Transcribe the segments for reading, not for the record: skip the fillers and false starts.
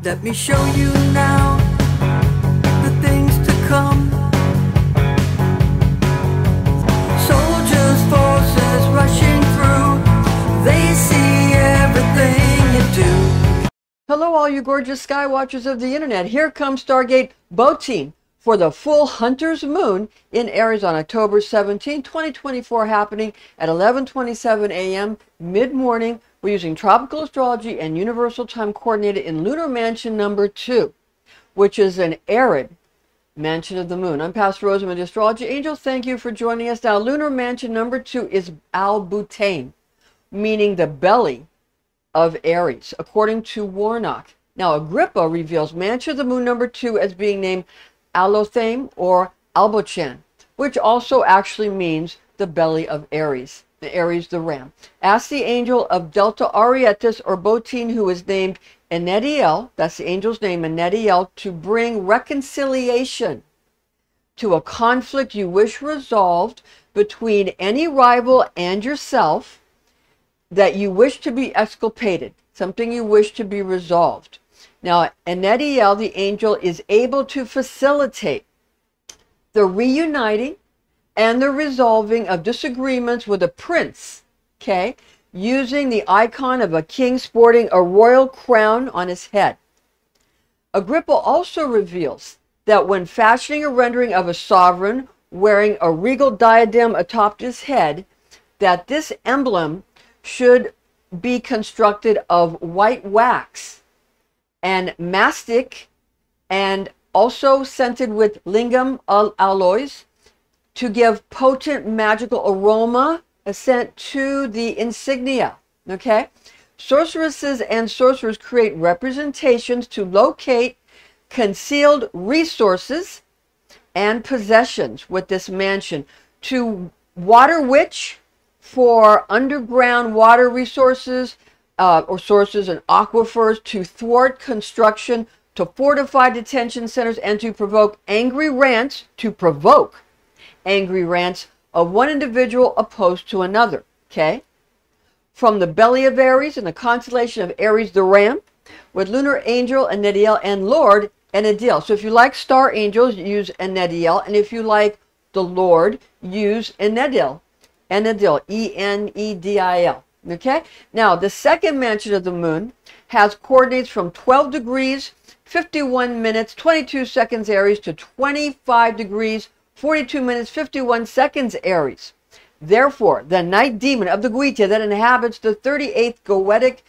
Let me show you now the things to come. Soldiers, forces rushing through, they see everything you do. Hello all you gorgeous sky watchers of the internet. Here comes Stargate Botein for the full Hunter's Moon in Aries on October 17, 2024, happening at 11:27 a.m. mid-morning. We're using tropical astrology and universal time coordinated in Lunar Mansion number 2, which is an Arid mansion of the moon. I'm Pastor Rosemary, the Astrology Angel. Thank you for joining us. Now, Lunar Mansion number 2 is Botein, meaning the belly of Aries, according to Warnock. Now, Agrippa reveals Mansion of the Moon number 2 as being named Alothame or Albochan, which also actually means the belly of Aries. The Aries, the ram. Ask the angel of Delta Arietis or Botein, who is named Int'l, that's the angel's name, Int'l, to bring reconciliation to a conflict you wish resolved between any rival and yourself, that you wish to be exculpated, something you wish to be resolved. Now, Int'l, the angel, is able to facilitate the reuniting and the resolving of disagreements with a prince, okay, using the icon of a king sporting a royal crown on his head. Agrippa also reveals that when fashioning a rendering of a sovereign wearing a regal diadem atop his head, that this emblem should be constructed of white wax and mastic, and also scented with lingam alloys, to give potent magical aroma assent to the insignia. Okay, sorceresses and sorcerers create representations to locate concealed resources and possessions with this mansion, to water witch for underground water resources or sources and aquifers, to thwart construction, to fortify detention centers, and to provoke angry rants, of one individual opposed to another. Okay, from the belly of Aries in the constellation of Aries the ram, with lunar angel Int'l and Lord Enedil. So if you like star angels, use Enedil, and if you like the Lord, use Enedil, Enedil. Okay, now the second mansion of the moon has coordinates from 12 degrees 51 minutes 22 seconds Aries to 25 degrees 42 minutes 51 seconds Aries. Therefore, the night demon of the Guitia that inhabits the 38th goetic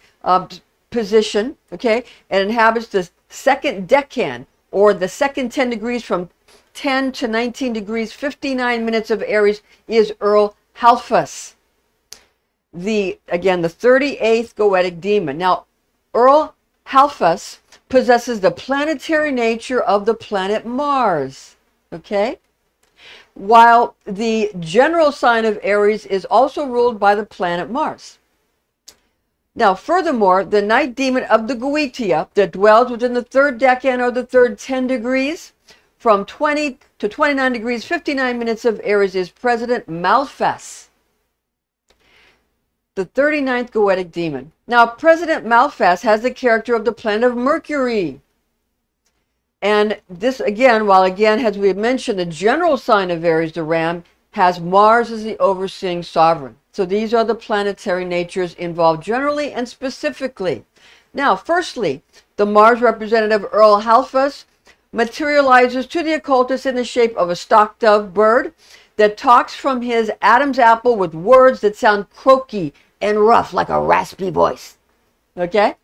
position, okay, and inhabits the second decan, or the second 10 degrees from 10 to 19 degrees 59 minutes of Aries, is H.O.A.F. The 38th goetic demon. Now, H.O.A.F. possesses the planetary nature of the planet Mars, okay? While the general sign of Aries is also ruled by the planet Mars. Now, furthermore, the night demon of the Guitia that dwells within the third decan, or the third 10 degrees, from 20 to 29 degrees 59 minutes of Aries, is President Malphas, the 39th goetic demon. Now, President Malphas has the character of the planet of Mercury. And this, again, as we had mentioned, the general sign of Aries, the ram, has Mars as the overseeing sovereign. So these are the planetary natures involved generally and specifically. Now, firstly, the Mars representative H.O.A.F. materializes to the occultist in the shape of a stock dove bird that talks from his Adam's apple with words that sound croaky and rough, like a raspy voice. Okay?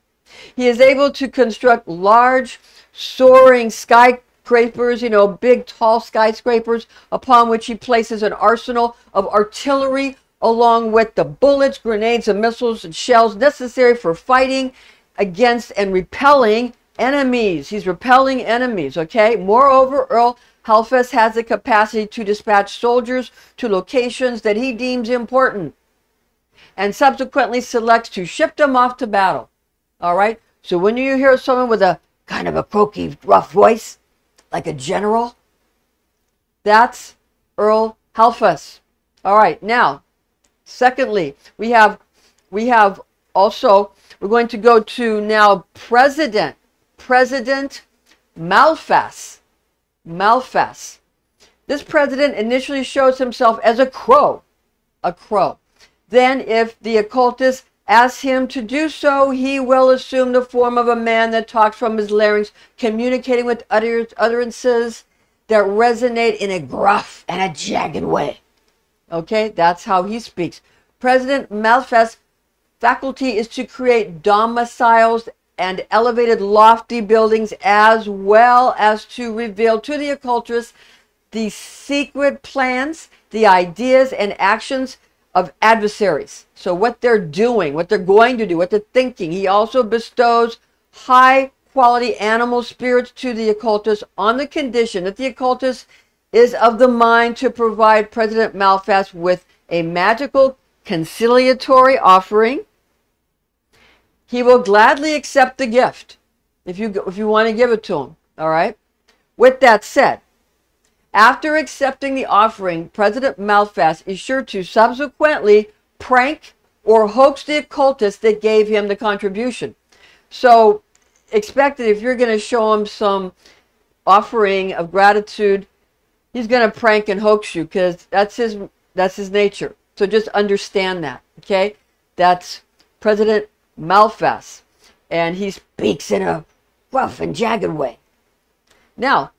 He is able to construct large, soaring skyscrapers, big, tall skyscrapers, upon which he places an arsenal of artillery, along with the bullets, grenades, and missiles and shells necessary for fighting against and repelling enemies. He's repelling enemies, okay? Moreover, H.O.A.F. has the capacity to dispatch soldiers to locations that he deems important, and subsequently selects to ship them off to battle. All right? So when you hear someone with a kind of a croaky, rough voice, like a general, that's H.O.A.F. All right, now, secondly, we have also We're going to go to now President Malphas. Malphas. This president initially shows himself as a crow. A crow. Then, if the occultist asks him to do so, he will assume the form of a man that talks from his larynx, communicating with utterances that resonate in a gruff and a jagged way. Okay, that's how he speaks. President Malphas' faculty is to create domiciles and elevated lofty buildings, as well as to reveal to the occultist the secret plans, the ideas and actions of adversaries. So what they're doing, what they're going to do, what they're thinking. He also bestows high quality animal spirits to the occultist on the condition that the occultist is of the mind to provide President Malphas with a magical conciliatory offering. He will gladly accept the gift if you want to give it to him. All right. With that said, after accepting the offering, President Malphas is sure to subsequently prank or hoax the occultist that gave him the contribution. So expect that if you're going to show him some offering of gratitude, he's going to prank and hoax you, because that's his nature. So just understand that, okay? That's President Malphas, and he speaks in a rough and jagged way. Now,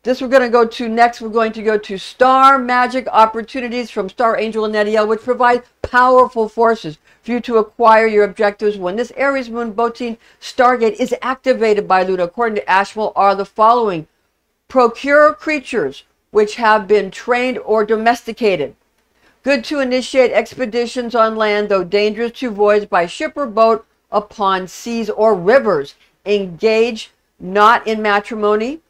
this we're going to go to next. We're going to go to Star Magic Opportunities from Star Angel and Equinox, which provide powerful forces for you to acquire your objectives when this Aries moon Botein Stargate is activated by Lunar. According to H.O.A.F, are the following: procure creatures which have been trained or domesticated. Good to initiate expeditions on land, though dangerous to voyage by ship or boat upon seas or rivers. Engage not in matrimony.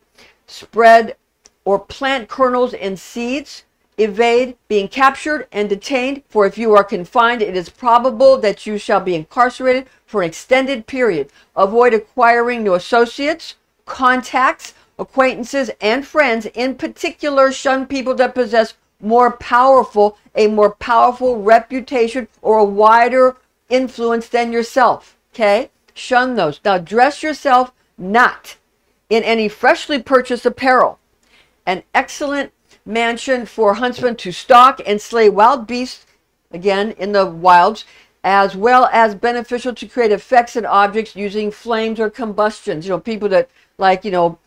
Spread or plant kernels and seeds. Evade being captured and detained, for if you are confined, it is probable that you shall be incarcerated for an extended period. Avoid acquiring new associates, contacts, acquaintances, and friends. In particular, shun people that possess a more powerful reputation or a wider influence than yourself. Okay? Shun those. Now, dress yourself not in any freshly purchased apparel. An excellent mansion for huntsmen to stalk and slay wild beasts, again in the wilds, as well as beneficial to create effects and objects using flames or combustions. You know, people that, like, you know,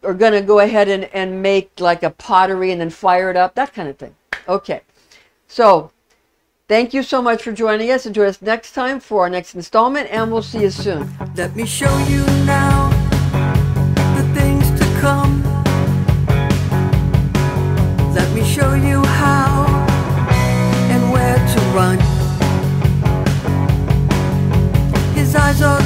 are going to go ahead and make like a pottery and then fire it up, that kind of thing. Okay, so thank you so much for joining us, and join us next time for our next installment, and we'll see you soon. Let me show you now the things to come. Let me show you how and where to run. His eyes are